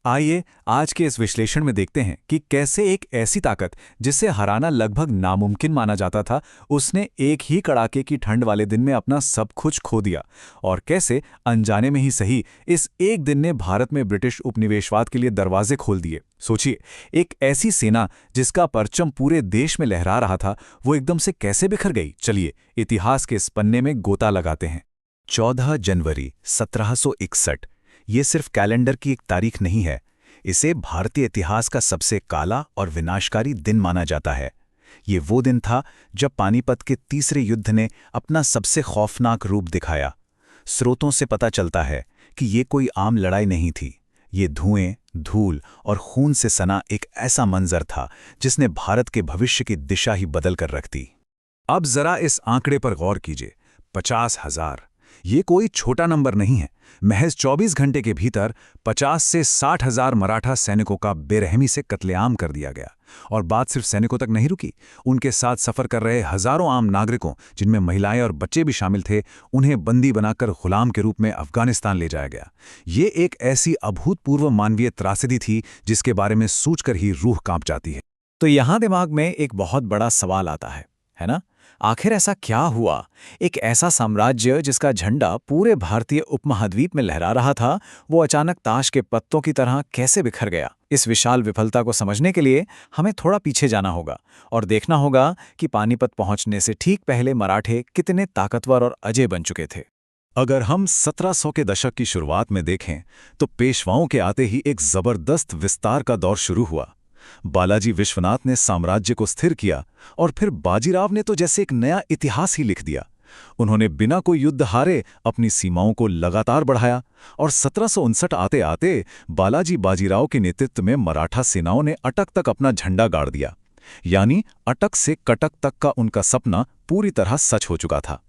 आइए आज के इस विश्लेषण में देखते हैं कि कैसे एक ऐसी ताकत जिसे हराना लगभग नामुमकिन माना जाता था, उसने एक ही कड़ाके की ठंड वाले दिन में अपना सब कुछ खो दिया और कैसे अनजाने में ही सही इस एक दिन ने भारत में ब्रिटिश उपनिवेशवाद के लिए दरवाजे खोल दिए। सोचिए, एक ऐसी सेना जिसका परचम पूरे देश में लहरा रहा था, वो एकदम से कैसे बिखर गई। चलिए इतिहास के इस पन्ने में गोता लगाते हैं। 14 जनवरी 1761 ये सिर्फ कैलेंडर की एक तारीख नहीं है, इसे भारतीय इतिहास का सबसे काला और विनाशकारी दिन माना जाता है। ये वो दिन था जब पानीपत के तीसरे युद्ध ने अपना सबसे खौफनाक रूप दिखाया। स्रोतों से पता चलता है कि ये कोई आम लड़ाई नहीं थी। ये धुएं, धूल और खून से सना एक ऐसा मंजर था जिसने भारत के भविष्य की दिशा ही बदल कर रख दी। अब जरा इस आंकड़े पर गौर कीजिए, 50,000। ये कोई छोटा नंबर नहीं है। महज 24 घंटे के भीतर 50 से 60,000 मराठा सैनिकों का बेरहमी से कत्लेआम कर दिया गया। और बात सिर्फ सैनिकों तक नहीं रुकी, उनके साथ सफर कर रहे हजारों आम नागरिकों, जिनमें महिलाएं और बच्चे भी शामिल थे, उन्हें बंदी बनाकर गुलाम के रूप में अफगानिस्तान ले जाया गया। ये एक ऐसी अभूतपूर्व मानवीय त्रासदी थी जिसके बारे में सोचकर ही रूह कांप जाती है। तो यहाँ दिमाग में एक बहुत बड़ा सवाल आता है ना? आखिर ऐसा क्या हुआ? एक ऐसा साम्राज्य जिसका झंडा पूरे भारतीय उपमहाद्वीप में लहरा रहा था, वो अचानक ताश के पत्तों की तरह कैसे बिखर गया? इस विशाल विफलता को समझने के लिए हमें थोड़ा पीछे जाना होगा और देखना होगा कि पानीपत पहुंचने से ठीक पहले मराठे कितने ताकतवर और अजय बन चुके थे। अगर हम 1700 के दशक की शुरुआत में देखें तो पेशवाओं के आते ही एक जबरदस्त विस्तार का दौर शुरू हुआ। बालाजी विश्वनाथ ने साम्राज्य को स्थिर किया और फिर बाजीराव ने तो जैसे एक नया इतिहास ही लिख दिया। उन्होंने बिना कोई युद्ध हारे अपनी सीमाओं को लगातार बढ़ाया और 1759 आते आते बालाजी बाजीराव के नेतृत्व में मराठा सेनाओं ने अटक तक अपना झंडा गाड़ दिया। यानी अटक से कटक तक का उनका सपना पूरी तरह सच हो चुका था।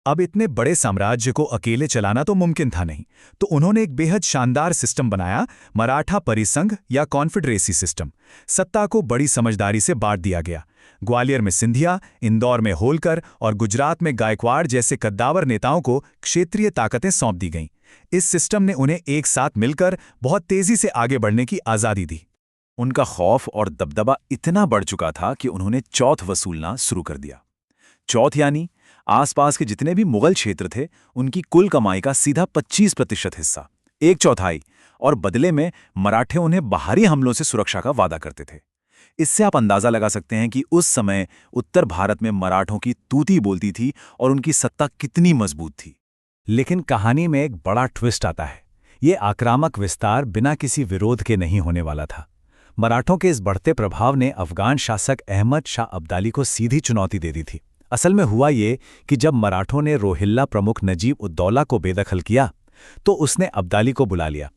अब इतने बड़े साम्राज्य को अकेले चलाना तो मुमकिन था नहीं, तो उन्होंने एक बेहद शानदार सिस्टम बनाया, मराठा परिसंघ या कॉन्फेडरेसी सिस्टम। सत्ता को बड़ी समझदारी से बांट दिया गया। ग्वालियर में सिंधिया, इंदौर में होलकर और गुजरात में गायकवाड़ जैसे कद्दावर नेताओं को क्षेत्रीय ताकतें सौंप दी गईं। इस सिस्टम ने उन्हें एक साथ मिलकर बहुत तेजी से आगे बढ़ने की आज़ादी दी। उनका खौफ और दबदबा इतना बढ़ चुका था कि उन्होंने चौथ वसूलना शुरू कर दिया। चौथ यानी आसपास के जितने भी मुगल क्षेत्र थे, उनकी कुल कमाई का सीधा 25% हिस्सा, 1/4, और बदले में मराठे उन्हें बाहरी हमलों से सुरक्षा का वादा करते थे। इससे आप अंदाजा लगा सकते हैं कि उस समय उत्तर भारत में मराठों की तूती बोलती थी और उनकी सत्ता कितनी मजबूत थी। लेकिन कहानी में एक बड़ा ट्विस्ट आता है। ये आक्रामक विस्तार बिना किसी विरोध के नहीं होने वाला था। मराठों के इस बढ़ते प्रभाव ने अफगान शासक अहमद शाह अब्दाली को सीधी चुनौती दे दी थी। असल में हुआ ये कि जब मराठों ने रोहिल्ला प्रमुख नजीब उद्दौला को बेदखल किया, तो उसने अब्दाली को बुला लिया।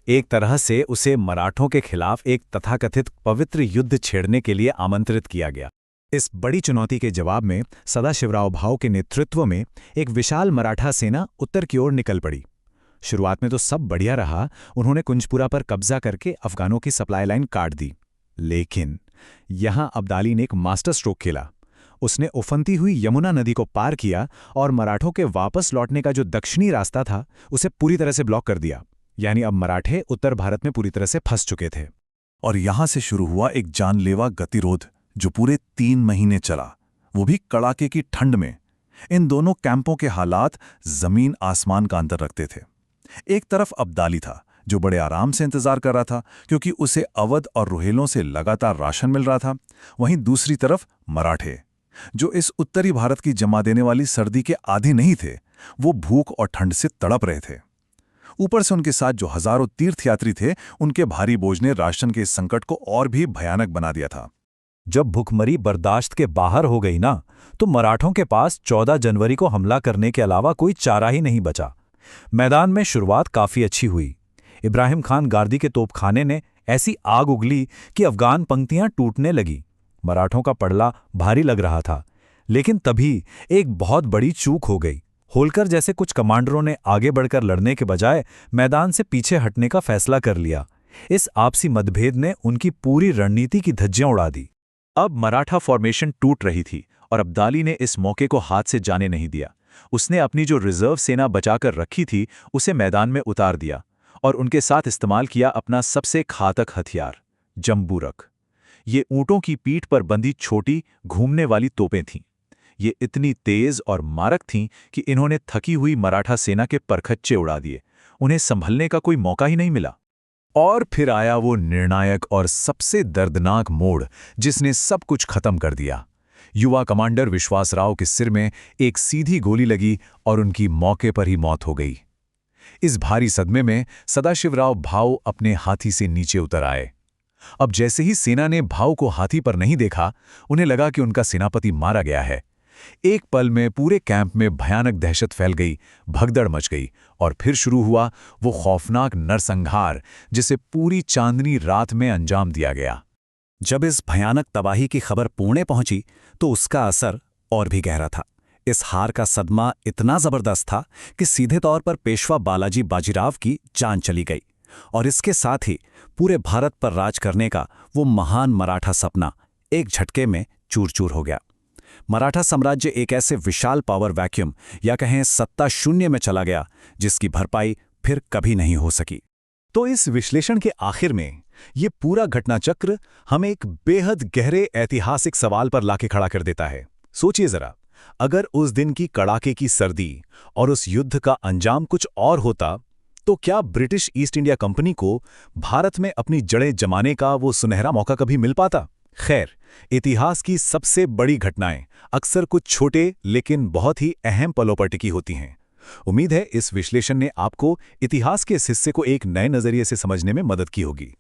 एक तरह से उसे मराठों के खिलाफ एक तथाकथित पवित्र युद्ध छेड़ने के लिए आमंत्रित किया गया। इस बड़ी चुनौती के जवाब में सदाशिवराव भाऊ के नेतृत्व में एक विशाल मराठा सेना उत्तर की ओर निकल पड़ी। शुरुआत में तो सब बढ़िया रहा, उन्होंने कुंजपुरा पर कब्जा करके अफगानों की सप्लाई लाइन काट दी। लेकिन यहां अब्दाली ने एक मास्टर स्ट्रोक खेला। उसने उफनती हुई यमुना नदी को पार किया और मराठों के वापस लौटने का जो दक्षिणी रास्ता था, उसे पूरी तरह से ब्लॉक कर दिया। यानी अब मराठे उत्तर भारत में पूरी तरह से फंस चुके थे। और यहां से शुरू हुआ एक जानलेवा गतिरोध जो पूरे 3 महीने चला, वो भी कड़ाके की ठंड में। इन दोनों कैंपों के हालात जमीन आसमान का अंतर रखते थे। एक तरफ अब्दाली था जो बड़े आराम से इंतजार कर रहा था, क्योंकि उसे अवध और रोहिलों से लगातार राशन मिल रहा था। वहीं दूसरी तरफ मराठे, जो इस उत्तरी भारत की जमा देने वाली सर्दी के आदी नहीं थे, वो भूख और ठंड से तड़प रहे थे। ऊपर से उनके साथ जो हजारों तीर्थयात्री थे, उनके भारी बोझ ने राशन के इस संकट को और भी भयानक बना दिया था। जब भुखमरी बर्दाश्त के बाहर हो गई ना, तो मराठों के पास 14 जनवरी को हमला करने के अलावा कोई चारा ही नहीं बचा। मैदान में शुरुआत काफी अच्छी हुई। इब्राहिम खान गार्दी के तोपखाने ने ऐसी आग उगली कि अफगान पंक्तियां टूटने लगी। मराठों का पड़ला भारी लग रहा था। लेकिन तभी एक बहुत बड़ी चूक हो गई। होलकर जैसे कुछ कमांडरों ने आगे बढ़कर लड़ने के बजाय मैदान से पीछे हटने का फैसला कर लिया। इस आपसी मतभेद ने उनकी पूरी रणनीति की धज्जियां उड़ा दी। अब मराठा फॉर्मेशन टूट रही थी और अब्दाली ने इस मौके को हाथ से जाने नहीं दिया। उसने अपनी जो रिजर्व सेना बचाकर रखी थी, उसे मैदान में उतार दिया और उनके साथ इस्तेमाल किया अपना सबसे घातक हथियार, जंबूरक। ये ऊंटों की पीठ पर बंधी छोटी, घूमने वाली तोपें थीं। ये इतनी तेज और मारक थीं कि इन्होंने थकी हुई मराठा सेना के परखच्चे उड़ा दिए। उन्हें संभलने का कोई मौका ही नहीं मिला। और फिर आया वो निर्णायक और सबसे दर्दनाक मोड़ जिसने सब कुछ खत्म कर दिया। युवा कमांडर विश्वासराव के सिर में एक सीधी गोली लगी और उनकी मौके पर ही मौत हो गई। इस भारी सदमे में सदाशिवराव भाऊ अपने हाथी से नीचे उतर आए। अब जैसे ही सेना ने भाऊ को हाथी पर नहीं देखा, उन्हें लगा कि उनका सेनापति मारा गया है। एक पल में पूरे कैंप में भयानक दहशत फैल गई, भगदड़ मच गई और फिर शुरू हुआ वो खौफनाक नरसंहार जिसे पूरी चांदनी रात में अंजाम दिया गया। जब इस भयानक तबाही की खबर पुणे पहुंची तो उसका असर और भी गहरा था। इस हार का सदमा इतना जबरदस्त था कि सीधे तौर पर पेशवा बालाजी बाजीराव की जान चली गई और इसके साथ ही पूरे भारत पर राज करने का वो महान मराठा सपना एक झटके में चूर-चूर हो गया। मराठा साम्राज्य एक ऐसे विशाल पावर वैक्यूम या कहें सत्ता शून्य में चला गया जिसकी भरपाई फिर कभी नहीं हो सकी। तो इस विश्लेषण के आखिर में ये पूरा घटनाचक्र हमें एक बेहद गहरे ऐतिहासिक सवाल पर लाके खड़ा कर देता है। सोचिए जरा, अगर उस दिन की कड़ाके की सर्दी और उस युद्ध का अंजाम कुछ और होता तो क्या ब्रिटिश ईस्ट इंडिया कंपनी को भारत में अपनी जड़ें जमाने का वो सुनहरा मौका कभी मिल पाता? खैर, इतिहास की सबसे बड़ी घटनाएं अक्सर कुछ छोटे लेकिन बहुत ही अहम पलों पर टिकी होती हैं। उम्मीद है इस विश्लेषण ने आपको इतिहास के इस हिस्से को एक नए नजरिए से समझने में मदद की होगी।